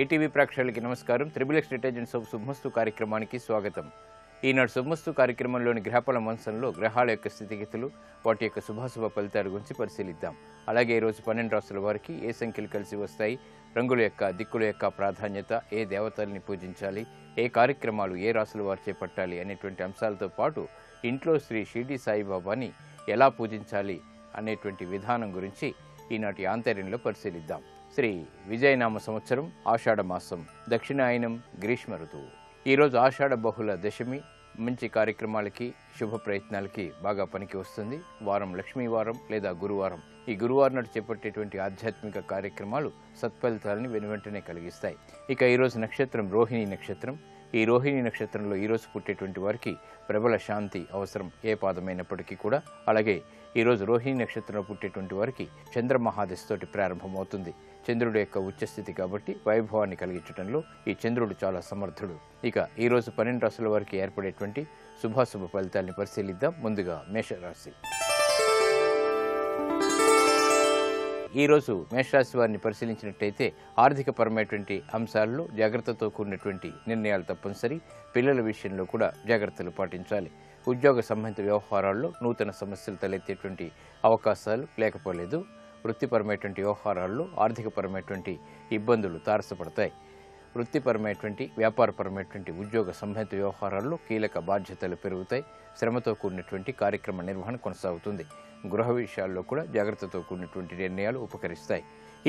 ATV ప్రేక్షకులకి నమస్కారం. Triple detergents of శుభమస్తు కార్యక్రమానికి స్వాగతం. ఈనాడు శుభమస్తు కార్యక్రమంలోని గ్రహఫల మంచంలో గ్రహాల యొక్క స్థితిగతులు, వాటి యొక్క శుభాశుభ ఫలితాల గురించి పరిశీలిద్దాం. అలాగే ఈరోజు 12 రాశుల వారికి ఏ సంఖ్యలు కలిసి వస్తాయి, రంగుల యొక్క దిక్కుల యొక్క ప్రాధాన్యత, ఏ దేవతల్ని పూజించాలి, ఏ కార్యక్రమాలు ఏ రాశుల వారు చేపట్టాలి అనేటువంటి అంశాలతో పాటు ఇంట్లో శ్రీ షిరిడి సాయిబాబాని ఎలా పూజించాలి అనేటువంటి విధానం గురించి ఈనాటి ఆంతర్యంలో పరిశీలిద్దాం. శ్రీ విజయనామ సంవత్సరం, ఆషాఢ మాసం, దక్షిణాయనం, గ్రీష్మ ఋతువు. ఈరోజు ఆషాఢ బహుళ దశమి. మంచి కార్యక్రమాలకి, శుభ ప్రయత్నాలకి బాగా పనికి వస్తుంది. వారం లక్ష్మీ వారం లేదా గురువారం. ఈ గురువారం నాడు చేపట్టేటువంటి ఆధ్యాత్మిక కార్యక్రమాలు సత్ఫలితాలని వెనువెంటనే కలిగిస్తాయి. ఇక ఈరోజు నక్షత్రం రోహిణి నక్షత్రం. ఈ రోహిణి నక్షత్రంలో ఈరోజు పుట్టేటువంటి వారికి ప్రబల శాంతి అవసరం, ఏ పాదమైనప్పటికీ కూడా. అలాగే ఈరోజు రోహిణి నక్షత్రంలో పుట్టేటువంటి వారికి చంద్రమహాదశతోటి ప్రారంభమవుతుంది. చంద్రుడు యొక్క ఉచ్చస్థితి కాబట్టి వైభవాన్ని కలిగించడంలో ఈ చంద్రుడు చాలా సమర్థుడు. ఇక ఈరోజు 12 రాశుల వారికి ఏర్పడేటువంటి శుభాశుభ ఫలితాన్ని పరిశీలిద్దాం. ముందుగా మేషరాశి. ఈరోజు మేషరాశి వారిని పరిశీలించినట్టయితే ఆర్థికపరమైనటువంటి అంశాల్లో జాగ్రత్తతో కూడినటువంటి నిర్ణయాలు తప్పనిసరి. పిల్లల విషయంలో కూడా జాగ్రత్తలు పాటించాలి. ఉద్యోగ సంబంధిత వ్యవహారాల్లో నూతన సమస్యలు తలెత్తేటువంటి అవకాశాలు లేకపోలేదు. వృత్తిపరమైనటువంటి వ్యవహారాల్లో ఆర్థికపరమైనటువంటి ఇబ్బందులు తారసపడతాయి. వృత్తిపరమైనటువంటి వ్యాపారపరమైనటువంటి ఉద్యోగ సంబంధిత వ్యవహారాల్లో కీలక బాధ్యతలు పెరుగుతాయి. శ్రమతో కూడినటువంటి కార్యక్రమ నిర్వహణ కొనసాగుతుంది. గృహ విషయాల్లో కూడా జాగ్రత్తతో కూడినటువంటి నిర్ణయాలు ఉపకరిస్తాయి.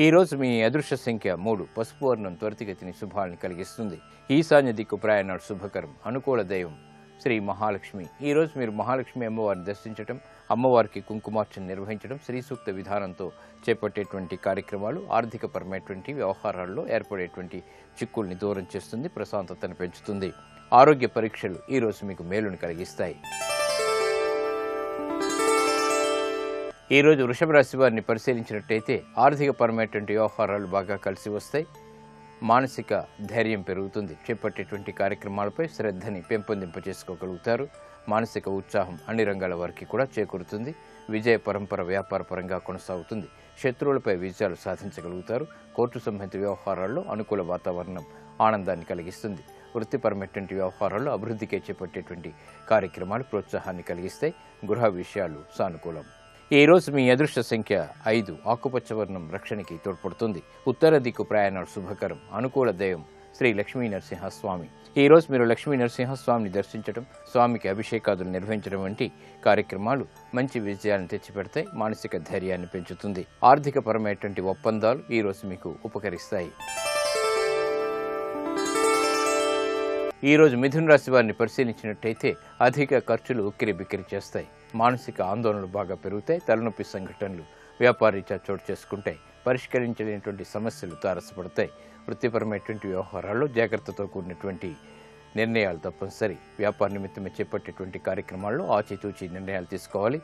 ఈరోజు మీ అదృష్ట సంఖ్య 3. పసుపు వర్ణం త్వరితగతిని శుభాలను కలిగిస్తుంది. ఈశాన్య దిక్కు ప్రయాణాలు శుభకరం. అనుకూల దైవం శ్రీ మహాలక్ష్మి. ఈరోజు మీరు మహాలక్ష్మి అమ్మవారిని దర్శించడం, అమ్మవారికి కుంకుమార్చన నిర్వహించడం, శ్రీ సూక్త విధానంతో చేపట్టేటువంటి కార్యక్రమాలు ఆర్థికపరమైనటువంటి వ్యవహారాల్లో ఏర్పడేటువంటి చిక్కుల్ని దూరం చేస్తుంది, ప్రశాంతతను పెంచుతుంది. ఆరోగ్య పరీక్షలు ఈరోజు మీకు మేలును కలిగిస్తాయి. ఈరోజు వృషభ రాశి వారిని పరిశీలించినట్టయితే ఆర్థికపరమైనటువంటి వ్యవహారాలు బాగా కలిసి వస్తాయి. మానసిక ధైర్యం పెరుగుతుంది. చేపట్టేటువంటి కార్యక్రమాలపై శ్రద్ధని పెంపొందింప చేసుకోగలుగుతారు. మానసిక ఉత్సాహం అన్ని రంగాల వారికి కూడా చేకూరుతుంది. విజయ పరంపర వ్యాపారపరంగా కొనసాగుతుంది. శత్రువులపై విజయాలు సాధించగలుగుతారు. కోర్టు సంబంధిత వ్యవహారాల్లో అనుకూల వాతావరణం ఆనందాన్ని కలిగిస్తుంది. వృత్తిపరమైనటువంటి వ్యవహారాల్లో అభివృద్ధికే చేపట్టేటువంటి కార్యక్రమాలు ప్రోత్సాహాన్ని కలిగిస్తాయి. గృహ విషయాలు సానుకూలం. ఈరోజు మీ అదృష్ట సంఖ్య 5. ఆకుపచ్చ వర్ణం రక్షణకి తోడ్పడుతుంది. ఉత్తర దిక్కు ప్రయాణాలు శుభకరం. అనుకూల దైవం శ్రీ లక్ష్మీ నరసింహస్వామి. ఈరోజు మీరు లక్ష్మీ నరసింహస్వామిని దర్శించడం, స్వామికి అభిషేకాదులు నిర్వహించడం వంటి కార్యక్రమాలు మంచి విజయాలను తెచ్చిపెడతాయి. మానసిక ధైర్యాన్ని పెంచుతుంది. ఆర్థికపరమైనటువంటి ఒప్పందాలు ఈరోజు మీకు ఉపకరిస్తాయి. ఈరోజు మిథున రాశి వారిని పరిశీలించినట్టయితే అధిక ఖర్చులు ఉక్కిరి బిక్కిరి చేస్తాయి. మానసిక ఆందోళనలు బాగా పెరుగుతాయి. తలనొప్పి సంఘటనలు వ్యాపారీత్యా చోటు చేసుకుంటాయి. పరిష్కరించలేనటువంటి సమస్యలు తారసపడతాయి. వృత్తిపరమైనటువంటి వ్యవహారాల్లో జాగ్రత్తతో కూడినటువంటి నిర్ణయాలు తప్పనిసరి. వ్యాపార నిమిత్తమే చేపట్టేటువంటి కార్యక్రమాల్లో ఆచితూచి నిర్ణయాలు తీసుకోవాలి.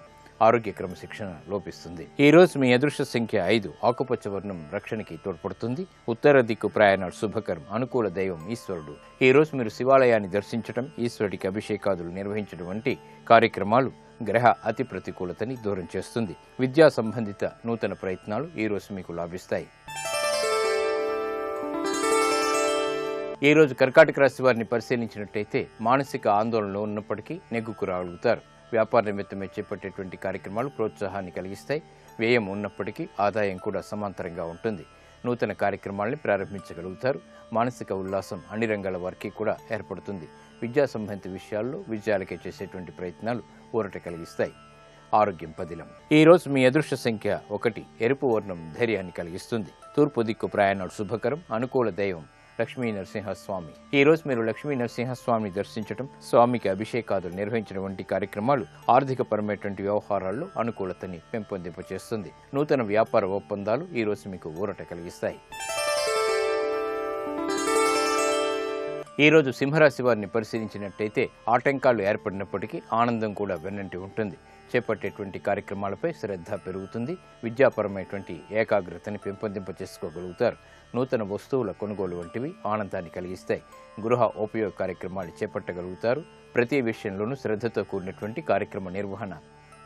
ఆరోగ్య క్రమశిక్షణ లోపిస్తుంది. ఈరోజు మీ అదృష్ట సంఖ్య 5. ఆకుపచ్చ వర్ణం రక్షణకి తోడ్పడుతుంది. ఉత్తర దిక్కు ప్రయాణాలు శుభకరం. అనుకూల దైవం ఈశ్వరుడు. ఈరోజు మీరు శివాలయాన్ని దర్శించడం, ఈశ్వరుడికి అభిషేకాదులు నిర్వహించడం వంటి కార్యక్రమాలు గ్రహ అతి ప్రతికూలతని దూరం చేస్తుంది. విద్యా సంబంధిత నూతన ప్రయత్నాలు ఈరోజు మీకు లాభిస్తాయి. ఈరోజు కర్కాటక రాశి వారిని పరిశీలించినట్టయితే మానసిక ఆందోళనలో ఉన్నప్పటికీ నెగ్గుకు రాగలుగుతారు. వ్యాపార నిమిత్తమే చేపట్టేటువంటి కార్యక్రమాలు ప్రోత్సాహాన్ని కలిగిస్తాయి. వ్యయం ఉన్నప్పటికీ ఆదాయం కూడా సమాంతరంగా ఉంటుంది. నూతన కార్యక్రమాలని ప్రారంభించగలుగుతారు. మానసిక ఉల్లాసం అన్ని రంగాల వారికి కూడా ఏర్పడుతుంది. విద్యా సంబంధిత విషయాల్లో విజయాలకే చేసేటువంటి ప్రయత్నాలు ఊరట కలిగిస్తాయి. ఆరోగ్యం పదిలం. ఈరోజు మీ అదృష్ట సంఖ్య 1. ఎరుపు వర్ణం ధైర్యాన్ని కలిగిస్తుంది. తూర్పు దిక్కు ప్రయాణాలు శుభకరం. అనుకూల దైవం లక్ష్మీ నరసింహస్వామి. ఈరోజు మీరు లక్ష్మీ నరసింహస్వామిని దర్శించడం, స్వామికి అభిషేకాదులు నిర్వహించడం వంటి కార్యక్రమాలు ఆర్థికపరమైనటువంటి వ్యవహారాల్లో అనుకూలతని పెంపొందింపచేస్తుంది. నూతన వ్యాపార ఒప్పందాలు ఈరోజు మీకు ఊరట కలిగిస్తాయి. ఈరోజు సింహరాశి వారిని పరిశీలించినట్టయితే ఆటంకాలు ఏర్పడినప్పటికీ ఆనందం కూడా వెన్నంటి ఉంటుంది. చేపట్టేటువంటి కార్యక్రమాలపై శ్రద్ధ పెరుగుతుంది. విద్యాపరమైనటువంటి ఏకాగ్రతని పెంపొందింప చేసుకోగలుగుతారు. నూతన వస్తువుల కొనుగోలు వంటివి ఆనందాన్ని కలిగిస్తాయి. గృహ ఉపయోగ కార్యక్రమాలు చేపట్టగలుగుతారు. ప్రతి విషయంలోనూ శ్రద్ధతో కూడినటువంటి కార్యక్రమ నిర్వహణ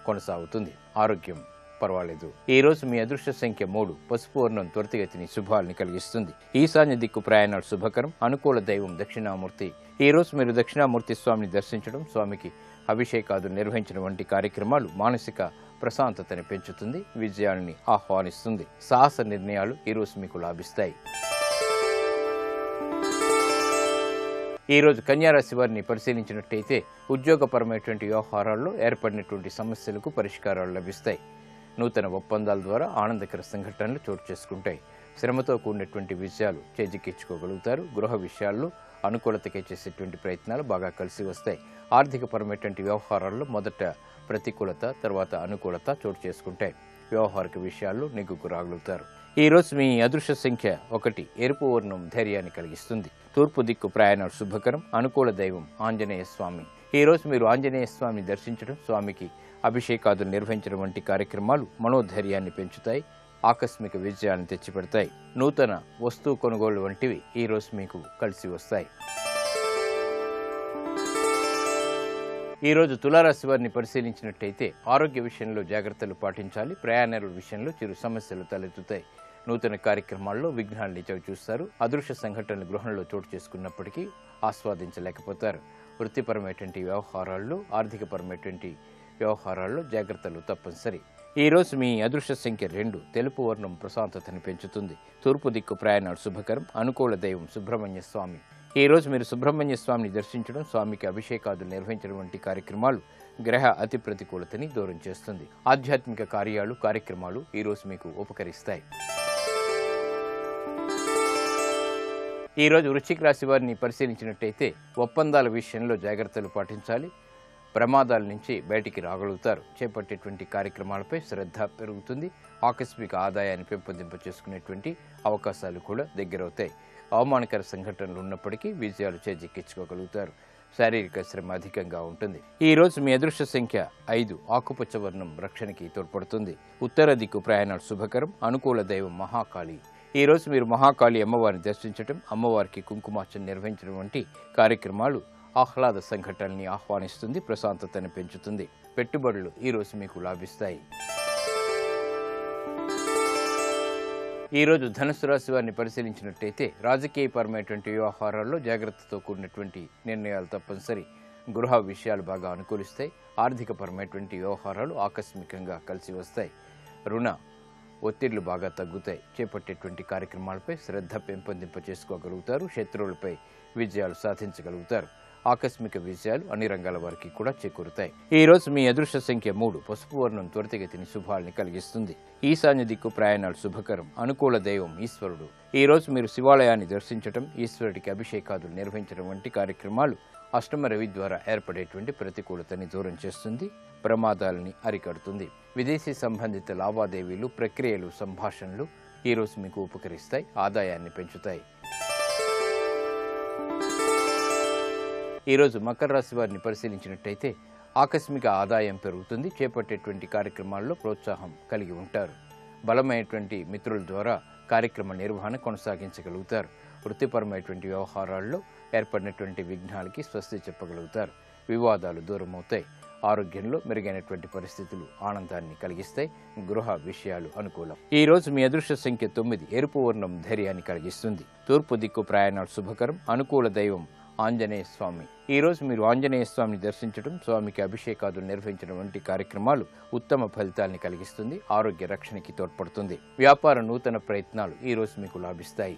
కొనసాగుతుంది. ఆరోగ్యం పర్వాలేదు. ఈ రోజు మీ అదృష్ట సంఖ్య 3. పసుపు వర్ణం త్వరితగతిని శుభాల్ని కలిగిస్తుంది. ఈశాన్య దిక్కు ప్రయాణాలు శుభకరం. అనుకూల దైవం దక్షిణామూర్తి. ఈ రోజు మీరు దక్షిణామూర్తి స్వామిని దర్శించడం, స్వామికి అభిషేకాదులు నిర్వహించడం వంటి కార్యక్రమాలు మానసిక ప్రశాంతతని పెంచుతుంది, విజయాల్ని ఆహ్వానిస్తుంది. సాహస నిర్ణయాలు ఈ రోజు మీకు లాభిస్తాయి. ఈ రోజు కన్యారాశి వారిని పరిశీలించినట్టయితే ఉద్యోగపరమైనటువంటి వ్యవహారాల్లో ఏర్పడినటువంటి సమస్యలకు పరిష్కారాలు లభిస్తాయి. నూతన ఒప్పందాల ద్వారా ఆనందకర సంఘటనలు చోటు చేసుకుంటాయి. శ్రమతో కూడినటువంటి విజయాలు చేజిక్కించుకోగలుగుతారు. గృహ విషయాల్లో అనుకూలతకై చేసేటువంటి ప్రయత్నాలు బాగా కలిసి వస్తాయి. ఆర్థికపరమైనటువంటి వ్యవహారాల్లో మొదట ప్రతికూలత, తర్వాత అనుకూలత చోటు చేసుకుంటాయి. వ్యవహారిక విషయాల్లో నెగ్గుకు రాగలుగుతారు. ఈ రోజు మీ అదృష్ట సంఖ్య 1. ఎరుపు వర్ణం ధైర్యాన్ని కలిగిస్తుంది. తూర్పు దిక్కు ప్రయాణాలు శుభకరం. అనుకూల దైవం ఆంజనేయ స్వామి. ఈ రోజు మీరు ఆంజనేయ స్వామిని దర్శించడం, స్వామికి అభిషేకాదులు నిర్వహించడం వంటి కార్యక్రమాలు మనోధైర్యాన్ని పెంచుతాయి, ఆకస్మిక విజయాన్ని తెచ్చిపెడతాయి. నూతన వస్తువు కొనుగోలు వంటివి ఈ రోజు మీకు కలిసి వస్తాయి. ఈ రోజు తులారాశి వారిని పరిశీలించినట్టయితే ఆరోగ్య విషయంలో జాగ్రత్తలు పాటించాలి. ప్రయాణాల విషయంలో చిరు సమస్యలు తలెత్తుతాయి. నూతన కార్యక్రమాల్లో విఘ్నాల్ని చవిచూస్తారు. అదృశ్య సంఘటనలు గృహంలో చోటు చేసుకున్నప్పటికీ ఆస్వాదించలేకపోతారు. వృత్తిపరమైనటువంటి వ్యవహారాల్లో, ఆర్థికపరమైనటువంటి వ్యవహారాల్లో జాగ్రత్తలు తప్పనిసరి. ఈ రోజు మీ అదృష్ట సంఖ్య 2. తెలుపు వర్ణం ప్రశాంతతని పెంచుతుంది. తూర్పు దిక్కు ప్రయాణాలు శుభకరం. అనుకూల దైవం సుబ్రహ్మణ్య స్వామి. ఈ రోజు మీరు సుబ్రహ్మణ్య స్వామిని దర్శించడం, స్వామికి అభిషేకాదులు నిర్వహించడం వంటి కార్యక్రమాలు గ్రహ అతి ప్రతికూలతని దూరం చేస్తుంది. ఆధ్యాత్మిక కార్యక్రమాలు ఈ రోజు మీకు ఉపకరిస్తాయి. ఈ రోజు వృశ్చిక రాశి వారిని పరిశీలించినట్టయితే ఒప్పందాల విషయంలో జాగ్రత్తలు పాటించాలి. ప్రమాదాల నుంచి బయటికి రాగలుగుతారు. చేపట్టేటువంటి కార్యక్రమాలపై శ్రద్ధ పెరుగుతుంది. ఆకస్మిక ఆదాయాన్ని పెంపొందింప చేసుకునేటువంటి అవకాశాలు కూడా దగ్గరవుతాయి. అవమానకర సంఘటనలు ఉన్నప్పటికీ విజయాలు చేజిక్కించుకోగలుగుతారు. శారీరక శ్రమ అధికంగా ఉంటుంది. ఈ రోజు మీ అదృష్ట సంఖ్య 5. ఆకుపచ్చ వర్ణం రక్షణకి తోడ్పడుతుంది. ఉత్తర దిక్కు ప్రయాణాలు శుభకరం. అనుకూల దైవం మహాకాళి. ఈ రోజు మీరు మహాకాళి అమ్మవారిని దర్శించడం, అమ్మవారికి కుంకుమార్చన నిర్వహించడం వంటి కార్యక్రమాలు ఆహ్లాద సంఘటనల్ని ఆహ్వానిస్తుంది, ప్రశాంతతని పెంచుతుంది. పెట్టుబడులు ఈ రోజు మీకు లాభిస్తాయి. ఈ రోజు ధనుసు రాశి వారిని పరిశీలించినట్టయితే రాజకీయపరమైనటువంటి వ్యవహారాల్లో జాగ్రత్తతో కూడినటువంటి నిర్ణయాలు తప్పనిసరి. గృహ విషయాలు బాగా అనుకూలిస్తాయి. ఆర్థికపరమైనటువంటి వ్యవహారాలు ఆకస్మికంగా కలిసి వస్తాయి. రుణ ఒత్తిళ్లు బాగా తగ్గుతాయి. చేపట్టేటువంటి కార్యక్రమాలపై శ్రద్ధ పెంపొందింప చేసుకోగలుగుతారు. శత్రువులపై విజయాలు సాధించగలుగుతారు. ఆకస్మిక విజయాలు అన్ని రంగాల వారికి కూడా చేకూరుతాయి. ఈ రోజు మీ అదృష్ట సంఖ్య 3. పసుపు వర్ణం త్వరితగతిని శుభాల్ని కలిగిస్తుంది. ఈశాన్య దిక్కు ప్రయాణాలు శుభకరం. అనుకూల దైవం ఈశ్వరుడు. ఈ రోజు మీరు శివాలయాన్ని దర్శించడం, ఈశ్వరుడికి అభిషేకాదులు నిర్వహించడం వంటి కార్యక్రమాలు అష్టమ రవి ద్వారా ఏర్పడేటువంటి ప్రతికూలతని దూరం చేస్తుంది, ప్రమాదాలని అరికడుతుంది. విదేశీ సంబంధిత లావాదేవీలు, ప్రక్రియలు, సంభాషణలు ఈ రోజు మీకు ఉపకరిస్తాయి, ఆదాయాన్ని పెంచుతాయి. ఈ రోజు మకర రాశి వారిని పరిశీలించినట్టయితే ఆకస్మిక ఆదాయం పెరుగుతుంది. చేపట్టేటువంటి కార్యక్రమాల్లో ప్రోత్సాహం కలిగి ఉంటారు. బలమైనటువంటి మిత్రుల ద్వారా కార్యక్రమ నిర్వహణ కొనసాగించగలుగుతారు. వృత్తిపరమైనటువంటి వ్యవహారాల్లో ఏర్పడినటువంటి విఘ్నాలకి స్వస్తి చెప్పగలుగుతారు. వివాదాలు దూరమవుతాయి. ఆరోగ్యంలో మెరుగైనటువంటి పరిస్థితులు ఆనందాన్ని కలిగిస్తాయి. గృహ విషయాలు అనుకూలం. ఈ రోజు మీ అదృష్ట సంఖ్య 9. ఎరుపు వర్ణం ధైర్యాన్ని కలిగిస్తుంది. తూర్పు దిక్కు ప్రయాణాలు శుభకరం. అనుకూల దైవం ఆంజనేయ స్వామి. ఈ రోజు మీరు ఆంజనేయ స్వామిని దర్శించడం, స్వామికి అభిషేకాదులు నిర్వహించడం వంటి కార్యక్రమాలు ఉత్తమ ఫలితాల్ని కలిగిస్తుంది. ఆరోగ్య రక్షణకి తోడ్పడుతుంది. వ్యాపార నూతన ప్రయత్నాలు ఈ రోజు మీకు లాభిస్తాయి.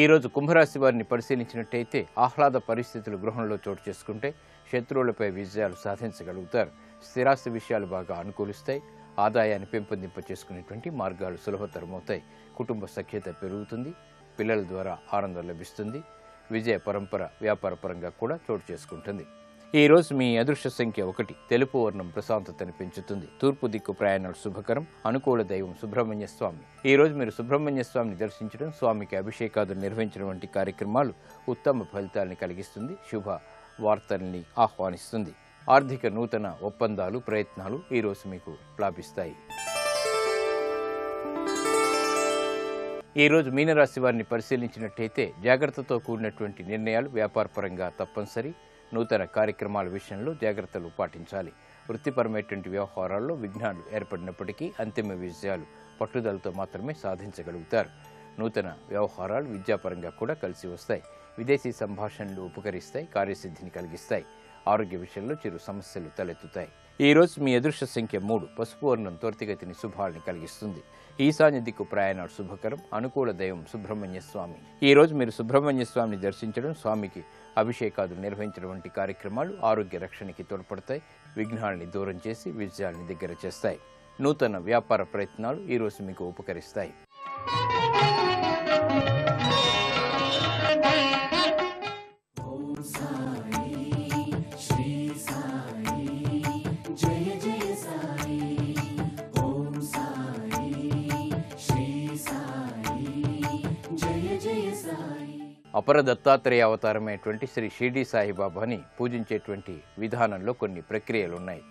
ఈ రోజు కుంభరాశి వారిని పరిశీలించినట్టయితే ఆహ్లాద పరిస్థితులు గృహంలో చోటు చేసుకుంటే శత్రువులపై విజయాలు సాధించగలుగుతారు. స్థిరాస్తి విషయాలు బాగా అనుకూలిస్తాయి. ఆదాయాన్ని పెంపొందింప చేసుకునేటువంటి మార్గాలు సులభతరమవుతాయి. కుటుంబ సఖ్యత పెరుగుతుంది. పిల్లల ద్వారా ఆనందం లభిస్తుంది. విజయ పరంపర వ్యాపారపరంగా కూడా చోటు చేసుకుంటుంది. ఈ రోజు మీ అదృష్ట సంఖ్య 1. తెలుపు వర్ణం ప్రశాంతతని పెంచుతుంది. తూర్పు దిక్కు ప్రయాణాలు శుభకరం. అనుకూల దైవం సుబ్రహ్మణ్య స్వామి. ఈ రోజు మీరు సుబ్రహ్మణ్య స్వామిని దర్శించడం, స్వామికి అభిషేకాదులు నిర్వహించడం వంటి కార్యక్రమాలు ఉత్తమ ఫలితాలను కలిగిస్తుంది. శుభ వార్తల్ని ఆహ్వానిస్తుంది. ఆర్థిక నూతన ఒప్పందాలు, ప్రయత్నాలు ఈ రోజు మీకు లాభిస్తాయి. ఈ రోజు మీనరాశి వారిని పరిశీలించినట్టయితే జాగ్రత్తతో కూడినటువంటి నిర్ణయాలు వ్యాపారపరంగా తప్పనిసరి. నూతన కార్యక్రమాల విషయంలో జాగ్రత్తలు పాటించాలి. వృత్తిపరమైనటువంటి వ్యవహారాల్లో విఘ్నాలు ఏర్పడినప్పటికీ అంతిమ విజయాలు పట్టుదలతో మాత్రమే సాధించగలుగుతారు. నూతన వ్యవహారాలు విద్యాపరంగా కూడా కలిసి వస్తాయి. విదేశీ సంభాషణలు ఉపకరిస్తాయి, కార్యసిద్ధిని కలిగిస్తాయి. ఆరోగ్య విషయంలో చిరు సమస్యలు తలెత్తుతాయి. ఈ రోజు మీ అదృష్ట సంఖ్య 3. పసుపు వర్ణం త్వరితగతిని శుభాల్ని కలిగిస్తుంది. ఈశాన్య దిక్కు ప్రయాణాలు శుభకరం. అనుకూల దైవం సుబ్రహ్మణ్య స్వామి. ఈ రోజు మీరు సుబ్రహ్మణ్య స్వామిని దర్శించడం, స్వామికి అభిషేకాలు నిర్వహించడం వంటి కార్యక్రమాలు ఆరోగ్య రక్షణకి తోడ్పడతాయి. విఘ్నాల్ని దూరం చేసి విజయాల్ని దగ్గర చేస్తాయి. నూతన వ్యాపార ప్రయత్నాలు ఈ రోజు మీకు ఉపకరిస్తాయి. అపర దత్తాత్రేయ అవతారమైనటువంటి శ్రీ షిరిడి సాయిబాబాని పూజించేటువంటి విధానంలో కొన్ని ప్రక్రియలు ఉన్నాయి.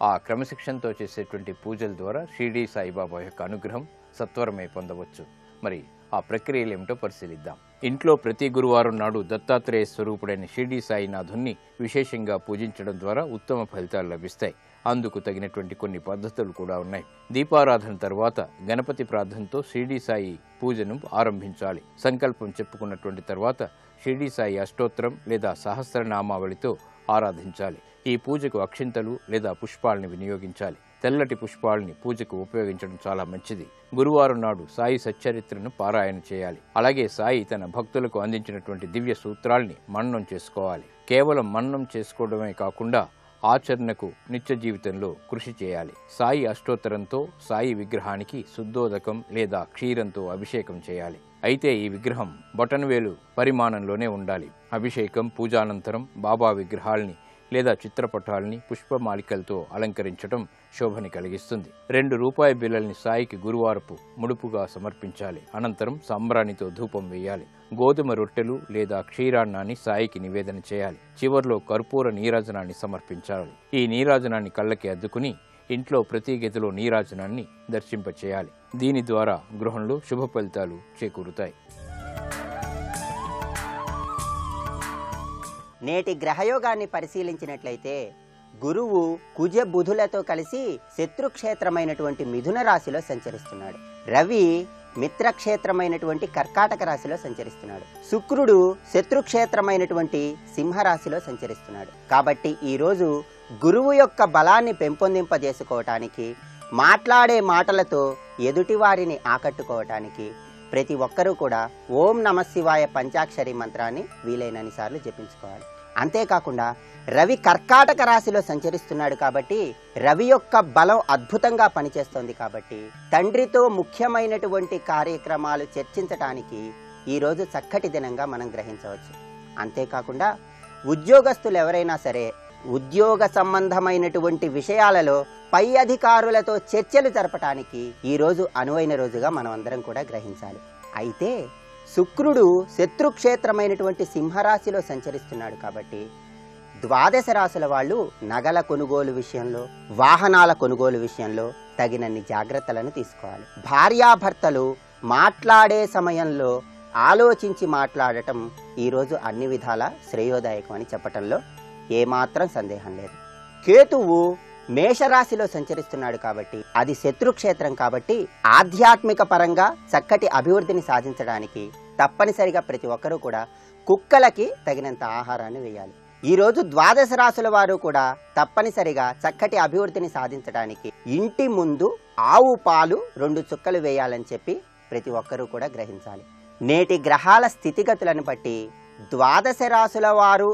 ఆ క్రమశిక్షణతో చేసేటువంటి పూజల ద్వారా షిరిడి సాయిబాబా యొక్క అనుగ్రహం సత్వరమే పొందవచ్చు. మరి ఆ ప్రక్రియలు ఏమిటో పరిశీలిద్దాం. ఇంట్లో ప్రతి గురువారం నాడు దత్తాత్రేయ స్వరూపుడైన షిరిడి సాయినాథుణ్ణి విశేషంగా పూజించడం ద్వారా ఉత్తమ ఫలితాలు లభిస్తాయి. అందుకు తగినటువంటి కొన్ని పద్ధతులు కూడా ఉన్నాయి. దీపారాధన తర్వాత గణపతి ప్రార్థనతో షిరిడి సాయి పూజను ఆరంభించాలి. సంకల్పం చెప్పుకున్నటువంటి తర్వాత షిరిడి సాయి అష్టోత్తరం లేదా సహస్రనామావళితో ఆరాధించాలి. ఈ పూజకు అక్షింతలు లేదా పుష్పాలని వినియోగించాలి. తెల్లటి పుష్పాలని పూజకు ఉపయోగించడం చాలా మంచిది. గురువారం నాడు సాయి సచ్చరిత్రను పారాయణ చేయాలి. అలాగే సాయి తన భక్తులకు అందించినటువంటి దివ్య సూత్రాల్ని మననం చేసుకోవాలి. కేవలం మననం చేసుకోవడమే కాకుండా ఆచరణకు నిత్య జీవితంలో కృషి చేయాలి. సాయి అష్టోత్తరంతో సాయి విగ్రహానికి శుద్ధోదకం లేదా క్షీరంతో అభిషేకం చేయాలి. అయితే ఈ విగ్రహం బొటనవేలు పరిమాణంలోనే ఉండాలి. అభిషేకం పూజానంతరం బాబా విగ్రహాల్ని లేదా చిత్రపటాల్ని పుష్పమాలికలతో అలంకరించడం శోభని కలిగిస్తుంది. 2 రూపాయి బిళ్ళల్ని సాయికి గురువారపు ముడుపుగా సమర్పించాలి. అనంతరం సాంబ్రాణితో ధూపం వేయాలి. గోధుమ రొట్టెలు లేదా క్షీరాన్నాన్ని సాయికి నివేదన చేయాలి. చివర్లో కర్పూర నీరాజనాన్ని సమర్పించాలి. ఈ నీరాజనాన్ని కళ్ళకి అద్దుకుని ఇంట్లో ప్రతి గదిలో నీరాజనాన్ని దర్శింపచేయాలి. దీని ద్వారా గృహంలో శుభ ఫలితాలు చేకూరుతాయి. నేటి గ్రహయోగాన్ని పరిశీలించినట్లయితే గురువు కుజ బుధులతో కలిసి శత్రుక్షేత్రమైనటువంటి మిథున రాశిలో సంచరిస్తున్నాడు. రవి మిత్రక్షేత్రమైనటువంటి కర్కాటక రాశిలో సంచరిస్తున్నాడు. శుక్రుడు శత్రుక్షేత్రమైనటువంటి సింహరాశిలో సంచరిస్తున్నాడు. కాబట్టి ఈరోజు గురువు యొక్క బలాన్ని పెంపొందింపజేసుకోవటానికి, మాట్లాడే మాటలతో ఎదుటివారిని ఆకట్టుకోవటానికి ప్రతి ఒక్కరూ కూడా ఓం నమఃశివాయ పంచాక్షరి మంత్రాన్ని వీలైనన్ని సార్లు జపించుకోవాలి. అంతేకాకుండా రవి కర్కాటక రాశిలో సంచరిస్తున్నాడు కాబట్టి రవి యొక్క బలం అద్భుతంగా పనిచేస్తోంది. కాబట్టి తండ్రితో ముఖ్యమైనటువంటి కార్యక్రమాలు చర్చించటానికి ఈరోజు చక్కటి దినంగా మనం గ్రహించవచ్చు. అంతేకాకుండా ఉద్యోగస్తులు ఎవరైనా సరే ఉద్యోగ సంబంధమైనటువంటి విషయాలలో పై అధికారులతో చర్చలు జరపటానికి ఈరోజు అనువైన రోజుగా మనం అందరం కూడా గ్రహించాలి. అయితే శుక్రుడు శత్రుక్షేత్రమైనటువంటి సింహరాశిలో సంచరిస్తున్నాడు కాబట్టి ద్వాదశ రాశుల వాళ్ళు నగల కొనుగోలు విషయంలో, వాహనాల కొనుగోలు విషయంలో తగినన్ని జాగ్రత్తలను తీసుకోవాలి. భార్యాభర్తలు మాట్లాడే సమయంలో ఆలోచించి మాట్లాడటం ఈరోజు అన్ని విధాల శ్రేయోదాయకం అని చెప్పటంలో ఏమాత్రం సందేహం లేదు. కేతువు మేషరాశిలో సంచరిస్తున్నాడు కాబట్టి అది శత్రుక్షేత్రం కాబట్టి ఆధ్యాత్మిక పరంగా చక్కటి అభివృద్ధిని సాధించడానికి తప్పనిసరిగా ప్రతి ఒక్కరూ కూడా కుక్కలకి తగినంత ఆహారాన్ని వేయాలి. ఈరోజు ద్వాదశ రాశుల వారు కూడా తప్పనిసరిగా చక్కటి అభివృద్ధిని సాధించడానికి ఇంటి ముందు ఆవు పాలు 2 చుక్కలు వేయాలని చెప్పి ప్రతి ఒక్కరూ కూడా గ్రహించాలి. నేటి గ్రహాల స్థితిగతులను బట్టి ద్వాదశ రాశుల వారు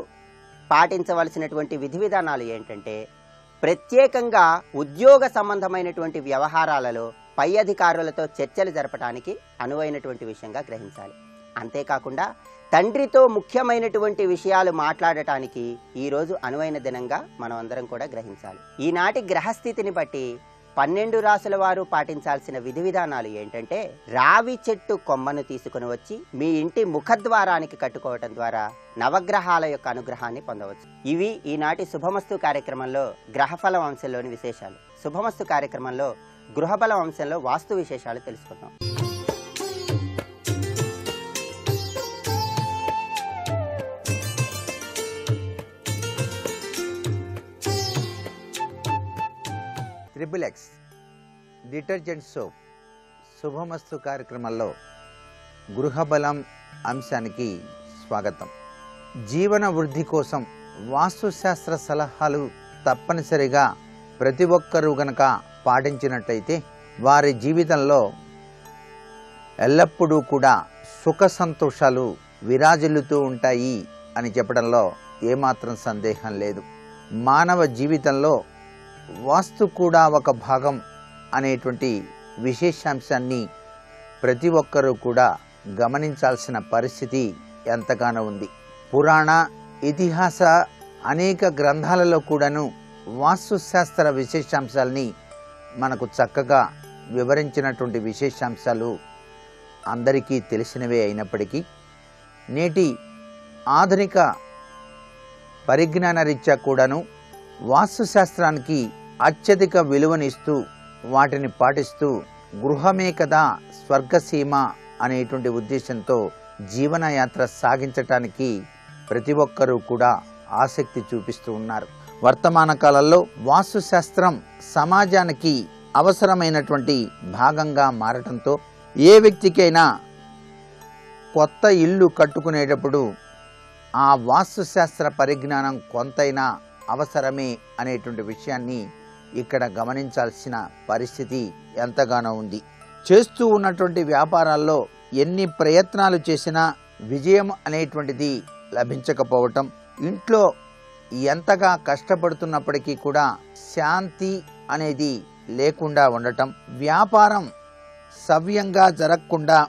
పాటించవలసినటువంటి విధి విధానాలు ఏంటంటే, ప్రత్యేకంగా ఉద్యోగ సంబంధమైనటువంటి వ్యవహారాలలో పై అధికారులతో చర్చలు జరపడానికి అనువైనటువంటి విషయంగా గ్రహించాలి. అంతేకాకుండా తండ్రితో ముఖ్యమైనటువంటి విషయాలు మాట్లాడటానికి ఈరోజు అనువైన దినంగా మనం అందరం కూడా గ్రహించాలి. ఈనాటి గ్రహస్థితిని బట్టి 12 రాశుల వారు పాటించాల్సిన విధి విధానాలు ఏంటంటే, రావి చెట్టు కొమ్మను తీసుకుని వచ్చి మీ ఇంటి ముఖద్వారానికి కట్టుకోవటం ద్వారా నవగ్రహాల యొక్క అనుగ్రహాన్ని పొందవచ్చు. ఇవి ఈనాటి శుభమస్తు కార్యక్రమంలో గ్రహఫల వంశంలోని విశేషాలు. శుభమస్తు కార్యక్రమంలో గృహబల వంశంలో వాస్తు విశేషాలు తెలుసుకుందాం. త్రిబుల్ ఎక్స్ డిటర్జెంట్ సోప్ శుభమస్తు కార్యక్రమంలో గృహబలం అంశానికి స్వాగతం. జీవన వృద్ధి కోసం వాస్తుశాస్త్ర సలహాలు తప్పనిసరిగా ప్రతి ఒక్కరూ గనక పాటించినట్లయితే వారి జీవితంలో ఎల్లప్పుడూ కూడా సుఖ సంతోషాలు విరాజిల్లుతూ ఉంటాయి అని చెప్పడంలో ఏమాత్రం సందేహం లేదు. మానవ జీవితంలో వాస్తు కూడా ఒక భాగం అనేటువంటి విశేషాంశాన్ని ప్రతి ఒక్కరూ కూడా గమనించాల్సిన పరిస్థితి ఎంతగానో ఉంది. పురాణ ఇతిహాస అనేక గ్రంథాలలో కూడాను వాస్తుశాస్త్ర విశేషాంశాలని మనకు చక్కగా వివరించినటువంటి విశేషాంశాలు అందరికీ తెలిసినవే అయినప్పటికీ నేటి ఆధునిక పరిజ్ఞాన రీత్యా కూడాను వాస్తుశాస్త్రానికి అత్యధిక విలువనిస్తూ వాటిని పాటిస్తూ గృహమే కదా స్వర్గసీమ అనేటువంటి ఉద్దేశంతో జీవనయాత్ర సాగించటానికి ప్రతి ఒక్కరూ కూడా ఆసక్తి చూపిస్తూ ఉన్నారు. వర్తమాన కాలంలో వాస్తుశాస్త్రం సమాజానికి అవసరమైనటువంటి భాగంగా మారటంతో ఏ వ్యక్తికైనా కొత్త ఇల్లు కట్టుకునేటప్పుడు ఆ వాస్తుశాస్త్ర పరిజ్ఞానం కొంతైనా అవసరమే అనేటువంటి విషయాన్ని ఇక్కడ గమనించాల్సిన పరిస్థితి ఎంతగానో ఉంది. చేస్తూ ఉన్నటువంటి వ్యాపారాల్లో ఎన్ని ప్రయత్నాలు చేసినా విజయం అనేటువంటిది లభించకపోవటం, ఇంట్లో ఎంతగా కష్టపడుతున్నప్పటికీ కూడా శాంతి అనేది లేకుండా ఉండటం, వ్యాపారం సవ్యంగా జరగకుండా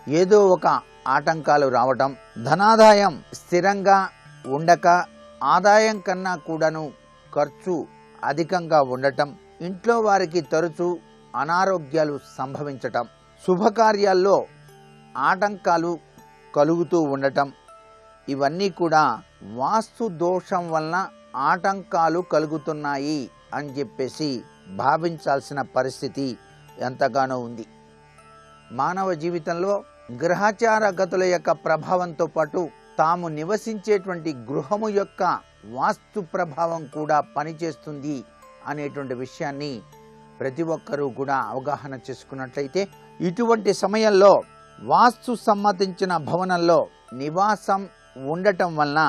ఏదో ఒక ఆటంకాలు రావటం, ధనాదాయం స్థిరంగా ఉండక ఆదాయం కన్నా కూడాను ఖర్చు అధికంగా ఉండటం, ఇంట్లో వారికి తరచూ అనారోగ్యాలు సంభవించటం, శుభకార్యాల్లో ఆటంకాలు కలుగుతూ ఉండటం, ఇవన్నీ కూడా వాస్తు దోషం వలన ఆటంకాలు కలుగుతున్నాయి అని చెప్పేసి భావించాల్సిన పరిస్థితి ఎంతగానో ఉంది. మానవ జీవితంలో గ్రహచార గతుల యొక్క ప్రభావంతో పాటు తాము నివసించేటువంటి గృహము యొక్క వాస్తు ప్రభావం కూడా పనిచేస్తుంది అనేటువంటి విషయాన్ని ప్రతి ఒక్కరూ కూడా అవగాహన చేసుకున్నట్లయితే ఇటువంటి సమయంలో వాస్తు సమ్మతించిన భవనంలో నివాసం ఉండటం వలన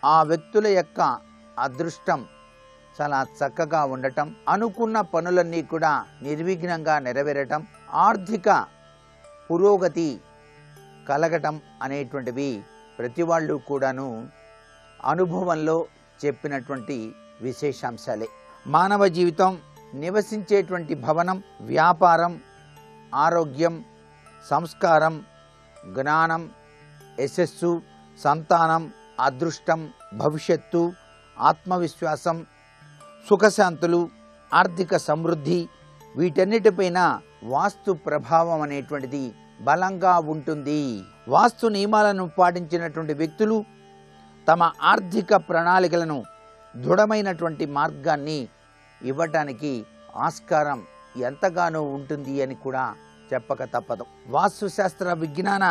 ఆ వ్యక్తుల యొక్క అదృష్టం చాలా చక్కగా ఉండటం, అనుకున్న పనులన్నీ కూడా నిర్విఘ్నంగా నెరవేరటం, ఆర్థిక పురోగతి కలగటం అనేటువంటివి ప్రతి వాళ్ళు కూడాను అనుభవంలో చెప్పినటువంటి విశేషాంశాలే. మానవ జీవితం నివసించేటువంటి భవనం, వ్యాపారం, ఆరోగ్యం, సంస్కారం, జ్ఞానం, యశస్సు, సంతానం, అదృష్టం, భవిష్యత్తు, ఆత్మవిశ్వాసం, సుఖశాంతులు, ఆర్థిక సమృద్ధి, వీటన్నిటిపైన వాస్తు ప్రభావం అనేటువంటిది బలంగా ఉంటుంది. వాస్తు నియమాలను పాటించినటువంటి వ్యక్తులు తమ ఆర్థిక ప్రణాళికలను దృఢమైనటువంటి మార్గాన్ని ఇవ్వటానికి ఆస్కారం ఎంతగానో ఉంటుంది అని కూడా చెప్పక తప్పదు. వాస్తుశాస్త్ర విజ్ఞాన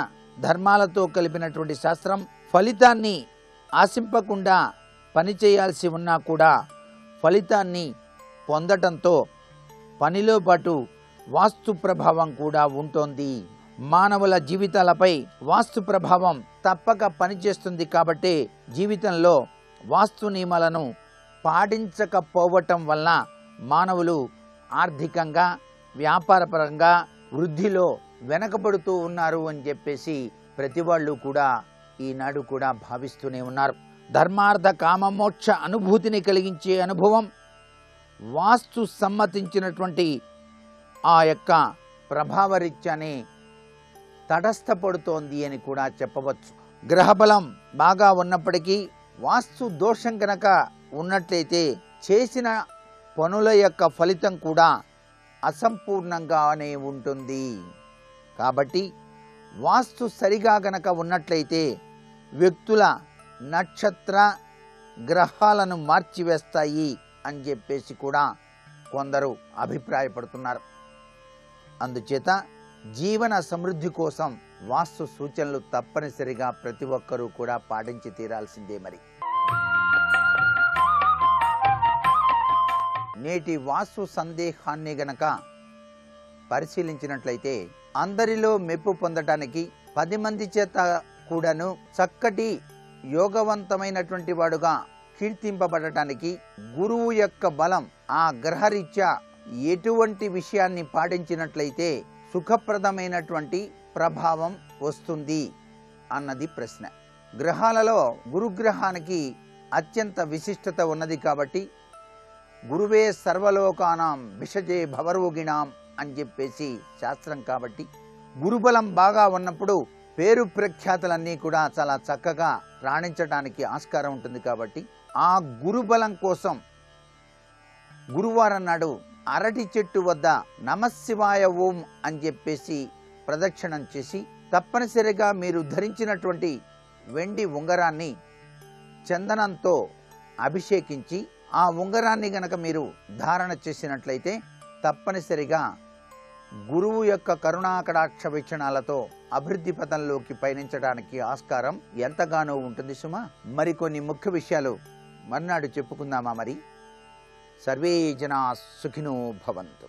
ధర్మాలతో కలిపినటువంటి శాస్త్రం ఫలితాన్ని ఆశింపకుండా పనిచేయాల్సి ఉన్నా కూడా ఫలితాన్ని పొందటంతో పనిలో పాటు వాస్తు ప్రభావం కూడా ఉంటుంది. మానవుల జీవితాలపై వాస్తు ప్రభావం తప్పక పనిచేస్తుంది కాబట్టి జీవితంలో వాస్తు నియమాలను పాటించకపోవటం వల్ల మానవులు ఆర్థికంగా, వ్యాపారపరంగా వృద్ధిలో వెనకబడుతూ ఉన్నారు అని చెప్పేసి ప్రతి వాళ్ళు కూడా ఈనాడు కూడా భావిస్తూనే ఉన్నారు. ధర్మార్థ కామమోక్ష అనుభూతిని కలిగించే అనుభవం వాస్తు సమ్మతించినటువంటి ఆ యొక్క ప్రభావరీత్యానే తటస్థపడుతోంది అని కూడా చెప్పవచ్చు. గ్రహబలం బాగా ఉన్నప్పటికీ వాస్తు దోషం కనుక ఉన్నట్లయితే చేసిన పనుల యొక్క ఫలితం కూడా అసంపూర్ణంగానే ఉంటుంది. కాబట్టి వాస్తు సరిగా గనక ఉన్నట్లయితే వ్యక్తుల నక్షత్ర గ్రహాలను మార్చివేస్తాయి అని చెప్పేసి కూడా కొందరు అభిప్రాయపడుతున్నారు. అందుచేత జీవన సమృద్ధి కోసం వాస్తు సూచనలు తప్పనిసరిగా ప్రతి ఒక్కరూ కూడా పాటించి తీరాల్సిందే. మరి నేటి వాస్తు సందేహాన్ని గనక పరిశీలించినట్లయితే అందరిలో మెప్పు పొందటానికి 10 మంది చేత కూడాను చక్కటి యోగవంతమైనటువంటి వాడుగా కీర్తింపబడటానికి గురువు యొక్క బలం ఆ గ్రహరీత్యా ఎటువంటి విషయాన్ని పాటించినట్లయితే సుఖప్రదమైనటువంటి ప్రభావం వస్తుంది అన్నది ప్రశ్న. గ్రహాలలో గురుగ్రహానికి అత్యంత విశిష్టత ఉన్నది కాబట్టి గురువే సర్వలోకానాం విషజే భవరోగిణాం అని చెప్పేసి శాస్త్రం కాబట్టి గురుబలం బాగా ఉన్నప్పుడు పేరు ప్రఖ్యాతులన్నీ కూడా చాలా చక్కగా రాణించడానికి ఆస్కారం ఉంటుంది. కాబట్టి ఆ గురుబలం కోసం గురువారం నాడు అరటి చెట్టు వద్ద నమశివాయ ఓం అని చెప్పేసి ప్రదక్షిణం చేసి తప్పనిసరిగా మీరు ధరించినటువంటి వెండి ఉంగరాన్ని చందనంతో అభిషేకించి ఆ ఉంగరాన్ని గనక మీరు ధారణ చేసినట్లయితే తప్పనిసరిగా గురువు యొక్క కరుణాకటాక్ష వీక్షణాలతో అభివృద్ధి పథంలోకి పయనించడానికి ఆస్కారం ఎంతగానో ఉంటుంది సుమా. మరికొన్ని ముఖ్య విషయాలు మర్నాడు చెప్పుకుందామా మరి. సర్వే జనా సుఖినో భవంతు.